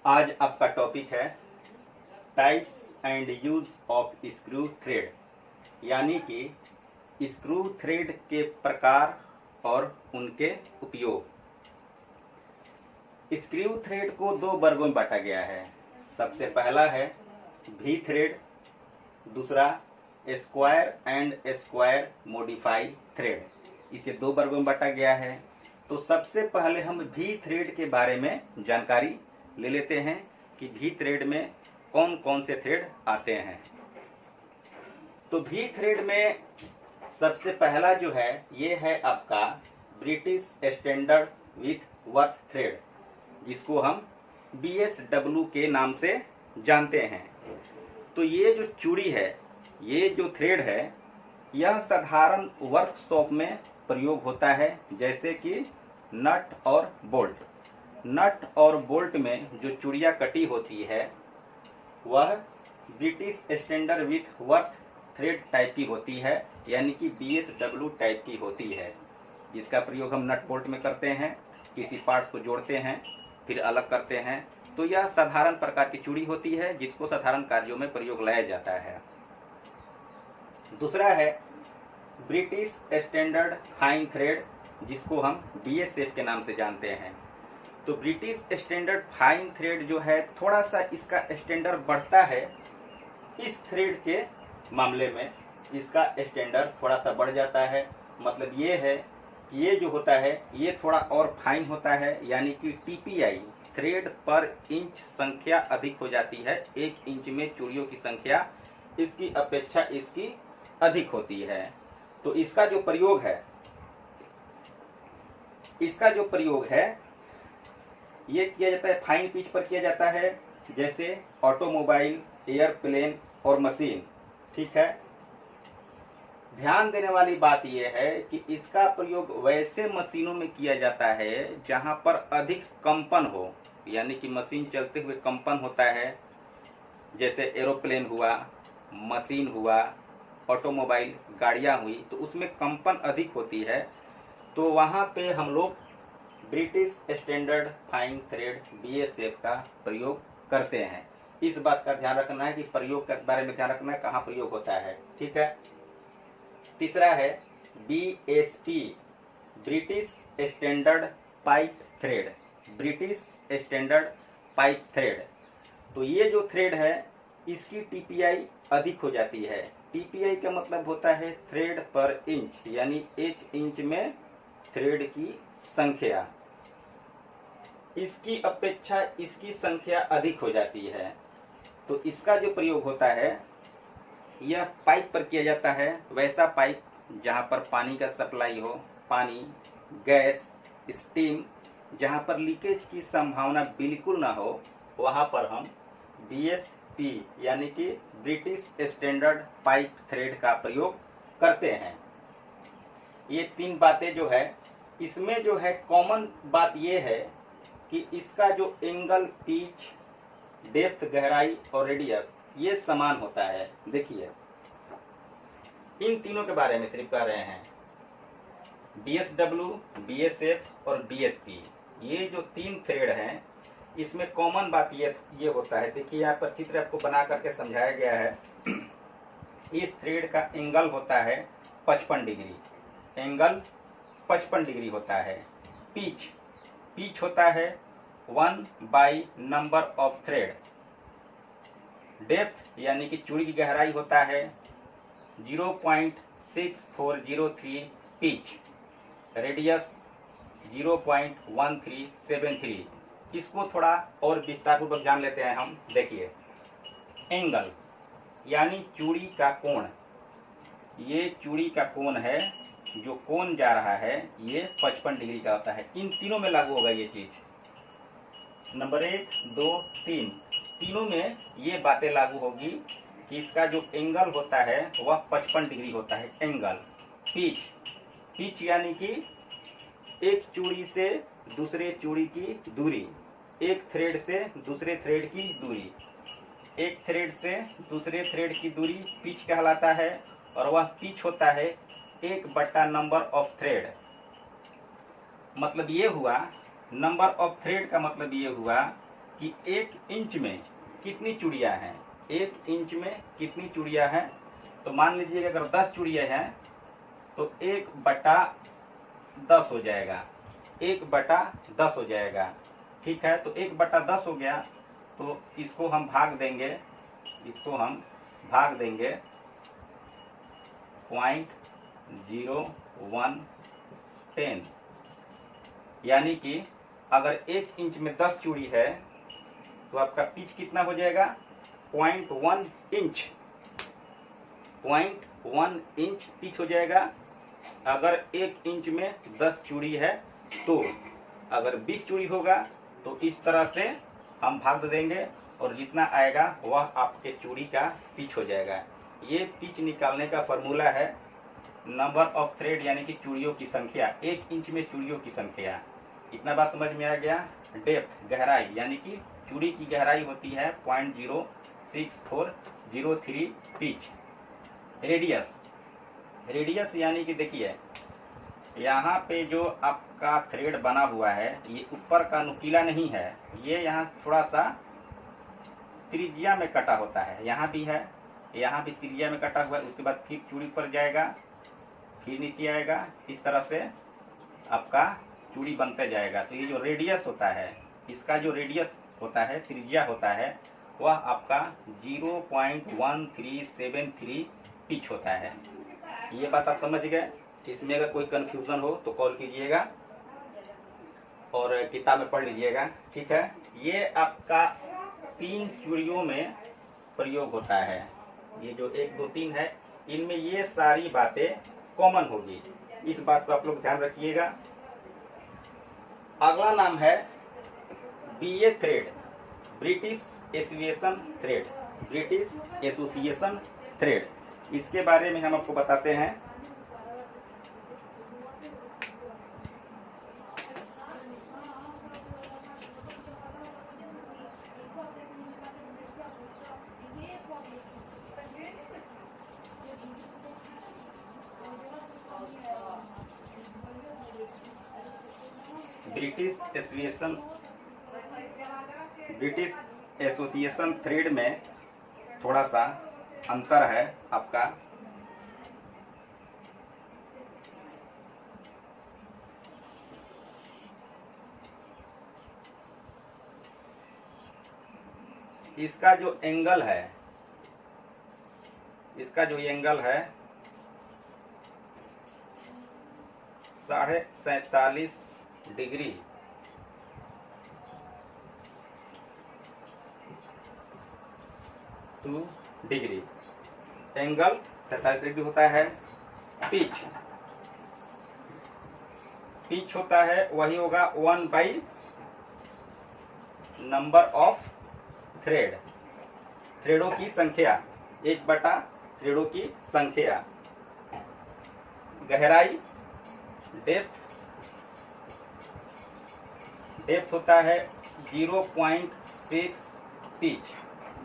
आज आपका टॉपिक है types and use of screw thread, यानी कि स्क्रू थ्रेड के प्रकार और उनके उपयोग। स्क्रू थ्रेड को दो वर्गों में बांटा गया है। सबसे पहला है वी थ्रेड, दूसरा square and square modify thread. इसे दो वर्गों में बांटा गया है। तो सबसे पहले हम वी थ्रेड के बारे में जानकारी ले लेते हैं कि वी थ्रेड में कौन कौन से थ्रेड आते हैं। तो वी थ्रेड में सबसे पहला जो है ये है आपका British standard with worth thread, जिसको हम BSW के नाम से जानते हैं। तो ये जो चूड़ी है, ये जो थ्रेड है, यह साधारण वर्कशॉप में प्रयोग होता है, जैसे कि नट और बोल्ट। नट और बोल्ट में जो चूड़ियां कटी होती है वह British standard with worth thread type की होती है, यानी कि BSW टाइप की होती है, जिसका प्रयोग हम नट बोल्ट में करते हैं। किसी पार्ट को जोड़ते हैं फिर अलग करते हैं। तो यह साधारण प्रकार की चूड़ी होती है, जिसको साधारण कार्यों में प्रयोग लाया जाता है। दूसरा है ब्रिटिश स्टैंडर्ड फाइन थ्रेड, जिसको हम BSF के नाम से जानते हैं। तो ब्रिटिश स्टैंडर्ड फाइन थ्रेड जो है, थोड़ा सा इसका स्टैंडर्ड बढ़ता है। इस थ्रेड के मामले में इसका स्टैंडर्ड थोड़ा सा बढ़ जाता है। मतलब ये है कि ये जो होता है ये थोड़ा और फाइन होता है, यानी कि TPI थ्रेड पर इंच संख्या अधिक हो जाती है। 1 इंच में चूड़ियों की संख्या इसकी अपेक्षा इसकी अधिक होती है। तो इसका जो प्रयोग है ये किया जाता है फाइन पिच पर किया जाता है, जैसे ऑटोमोबाइल, एयरप्लेन और मशीन। ठीक है। ध्यान देने वाली बात यह है कि इसका प्रयोग वैसे मशीनों में किया जाता है जहां पर अधिक कंपन हो, यानी कि मशीन चलते हुए कंपन होता है, जैसे एरोप्लेन हुआ, मशीन हुआ, ऑटोमोबाइल गाड़ियां हुई, तो उसमें कंपन अधिक होती है। तो वहां पे हम लोग British standard fine thread BSF का प्रयोग करते हैं। इस बात का ध्यान रखना है कि प्रयोग के बारे में ध्यान रखना है, कहाँ प्रयोग होता है। ठीक है। तीसरा है BSP, British standard pipe thread. British standard pipe thread, तो ये जो थ्रेड है इसकी TPI अधिक हो जाती है। TPI का मतलब होता है थ्रेड पर इंच, यानी 1 इंच में थ्रेड की संख्या, इसकी अपेक्षा इसकी संख्या अधिक हो जाती है। तो इसका जो प्रयोग होता है यह पाइप पर किया जाता है, वैसा पाइप जहां पर पानी का सप्लाई हो, पानी, गैस, स्टीम, जहां पर लीकेज की संभावना बिल्कुल ना हो, वहां पर हम BSP यानी कि ब्रिटिश स्टैंडर्ड पाइप थ्रेड का प्रयोग करते हैं। ये 3 बातें जो है, इसमें जो है कॉमन बात ये है कि इसका जो एंगल, पिच, डेप्थ, गहराई और रेडियस ये समान होता है। देखिए, इन तीनों के बारे में सिर्फ कह रहे हैं। BSW, BSF और BSP, ये जो 3 थ्रेड हैं, इसमें कॉमन बात ये होता है। देखिए यहाँ पर चित्र आपको बना करके समझाया गया है। इस थ्रेड का एंगल होता है 55 डिग्री, एंगल 55 डिग्री होता है। पिच होता है 1 / नंबर ऑफ थ्रेड। डेप्थ यानी कि चूड़ी की गहराई होता है 0.6403 पिच। रेडियस 0.1373। इसको थोड़ा और विस्तार पूर्वक जान लेते हैं हम। देखिए, एंगल यानी चूड़ी का कोण, ये चूड़ी का कोण है, जो कोण जा रहा है ये 55 डिग्री का होता है। इन तीनों में लागू होगा ये चीज। नंबर 1, 2, 3, तीनों में ये बातें लागू होगी कि इसका जो एंगल होता है वह 55 डिग्री होता है एंगल। पिच यानी कि एक चूड़ी से दूसरे चूड़ी की दूरी, एक थ्रेड से दूसरे थ्रेड की दूरी, एक थ्रेड से दूसरे थ्रेड की दूरी पिच कहलाता है। और वह पिच होता है 1/, नंबर ऑफ थ्रेड। मतलब ये हुआ, नंबर ऑफ थ्रेड का मतलब ये हुआ कि 1 इंच में कितनी चूड़ियां हैं। 1 इंच में कितनी चूड़ियां हैं, तो मान लीजिए अगर 10 चूड़ियां हैं तो 1/10 हो जाएगा। 1/10 हो जाएगा। ठीक है, तो 1/10 हो गया, तो इसको हम भाग देंगे 0.0110, यानी कि अगर 1 इंच में 10 चूड़ी है तो आपका पिच कितना हो जाएगा, 0.1 इंच। 0.1 इंच पिच हो जाएगा अगर 1 इंच में 10 चूड़ी है। तो अगर 20 चूड़ी होगा तो इस तरह से हम भाग देंगे और जितना आएगा वह आपके चूड़ी का पिच हो जाएगा। ये पिच निकालने का फॉर्मूला है नंबर ऑफ थ्रेड, यानी कि चूड़ियों की संख्या। 1 इंच में चूड़ियों की संख्या। इतना बात समझ में आ गया। डेप्थ गहराई, यानी कि चूड़ी की गहराई होती है 0.06403 पिच। रेडियस यानी कि देखिए यहाँ पे जो आपका थ्रेड बना हुआ है ये ऊपर का नुकीला नहीं है, ये यहाँ थोड़ा सा त्रिज्या में कटा होता है। यहाँ भी है, यहाँ भी त्रिज्या में कटा हुआ है। उसके बाद फिर चूड़ी पर जाएगा, फिर नीचे आएगा। इस तरह से आपका चूड़ी बनते जाएगा। तो ये जो रेडियस होता है, इसका जो रेडियस होता है, त्रिज्या होता है, वह आपका 0.1373 पिच होता है। ये बात आप समझ गए। इसमें अगर कोई कंफ्यूजन हो तो कॉल कीजिएगा और किताब में पढ़ लीजिएगा। ठीक है, ये आपका 3 चूड़ियों में प्रयोग होता है। ये जो 1, 2, 3 है, इनमें ये सारी बातें कॉमन होगी। इस बात को आप लोग ध्यान रखिएगा। अगला नाम है BA thread, British association thread. British association thread, इसके बारे में हम आपको बताते हैं। ब्रिटिश एसोसिएशन थ्रेड में थोड़ा सा अंतर है आपका। इसका जो एंगल है, 47.5 डिग्री डिग्री एंगल 47 डिग्री होता है। पिच होता है वही होगा 1 बाई नंबर ऑफ थ्रेडों की संख्या, 1 थ्रेडों की संख्या। गहराई डेप्थ होता है 0.6 पिच,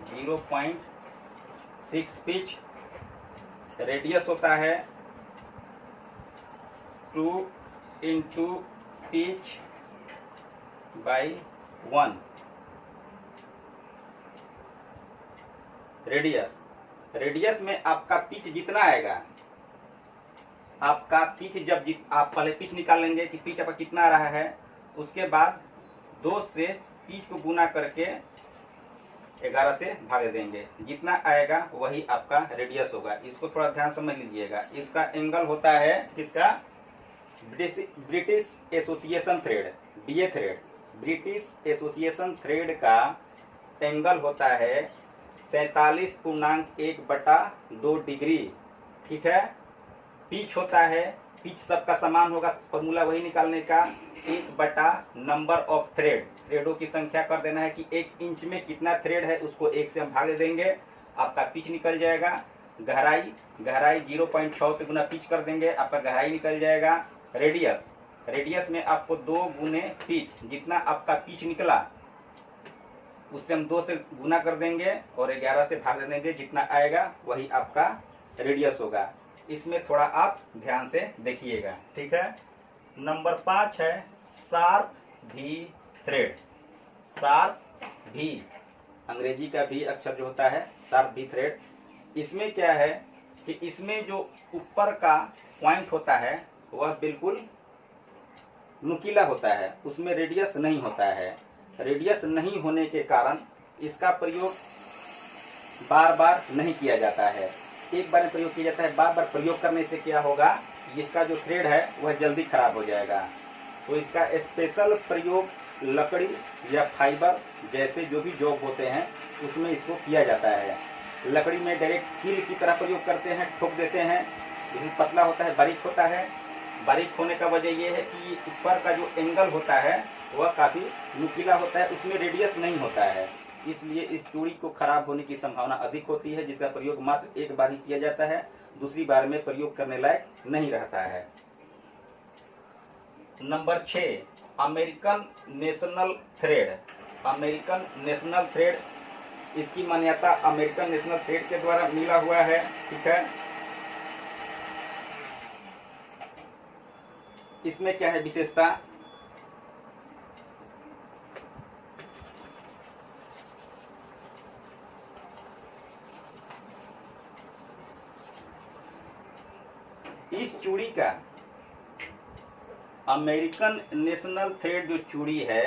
0.6 पिच। रेडियस होता है 2 इंटू पिच बाई 1। रेडियस में आपका पिच जितना आएगा, आपका पिच आप पहले पिच निकाल लेंगे कि पिच आपका कितना आ रहा है। उसके बाद 2 से पिच को गुना करके 11 से भाग देंगे। जितना आएगा वही आपका रेडियस होगा। इसको थोड़ा ध्यान समझ लीजिएगा। इसका एंगल होता है किसका, British association thread, BA thread. British association thread का एंगल होता है 47.1/2 डिग्री। ठीक है। पिच होता है, पिच सबका समान होगा, फॉर्मूला वही निकालने का, 1 नंबर ऑफ थ्रेडों की संख्या कर देना है कि 1 इंच में कितना थ्रेड है, उसको 1 से हम भाग देंगे, आपका पिच निकल जाएगा। गहराई 0.6 से गुना पिच कर देंगे, आपका गहराई निकल जाएगा। रेडियस में आपको 2 गुने पिच, जितना आपका पिच निकला उससे हम 2 से गुना कर देंगे और 11 से भाग देंगे, जितना आएगा वही आपका रेडियस होगा। इसमें थोड़ा आप ध्यान से देखिएगा। ठीक है। नंबर 5 है शार्प भी थ्रेड। शार्प भी, अंग्रेजी का भी अक्षर जो होता है शार्प भी थ्रेड, इसमें क्या है कि इसमें जो ऊपर का पॉइंट होता है वह बिल्कुल नुकीला होता है, उसमें रेडियस नहीं होता है। रेडियस नहीं होने के कारण इसका प्रयोग बार बार नहीं किया जाता है, एक बार में प्रयोग किया जाता है। बार बार प्रयोग करने से क्या होगा, इसका जो थ्रेड है वह जल्दी खराब हो जाएगा। तो इसका स्पेशल प्रयोग लकड़ी या फाइबर जैसे जो भी जॉब होते हैं उसमें इसको किया जाता है। लकड़ी में डायरेक्ट कील की तरह प्रयोग करते हैं, ठोक देते हैं, लेकिन पतला होता है, बारीक होता है। बारीक होने का वजह यह है कि ऊपर का जो एंगल होता है वह काफी नुकीला होता है, उसमें रेडियस नहीं होता है, इसलिए इस चूड़ी को खराब होने की संभावना अधिक होती है, जिसका प्रयोग मात्र एक बार ही किया जाता है, दूसरी बार में प्रयोग करने लायक नहीं रहता है। Number 6, American national thread. American national thread, इसकी मान्यता अमेरिकन नेशनल थ्रेड के द्वारा मिला हुआ है, ठीक है। इसमें क्या है विशेषता, इस चूड़ी का अमेरिकन नेशनल थ्रेड जो चूड़ी है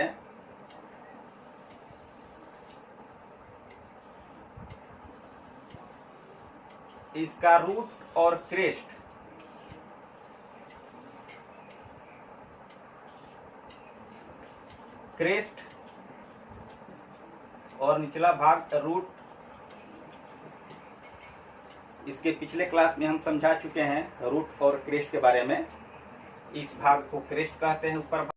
इसका रूट और क्रेस्ट और निचला भाग रूट, इसके पिछले क्लास में हम समझा चुके हैं रूट और क्रेस्ट के बारे में। इस भाग को क्रेस्ट कहते हैं, ऊपर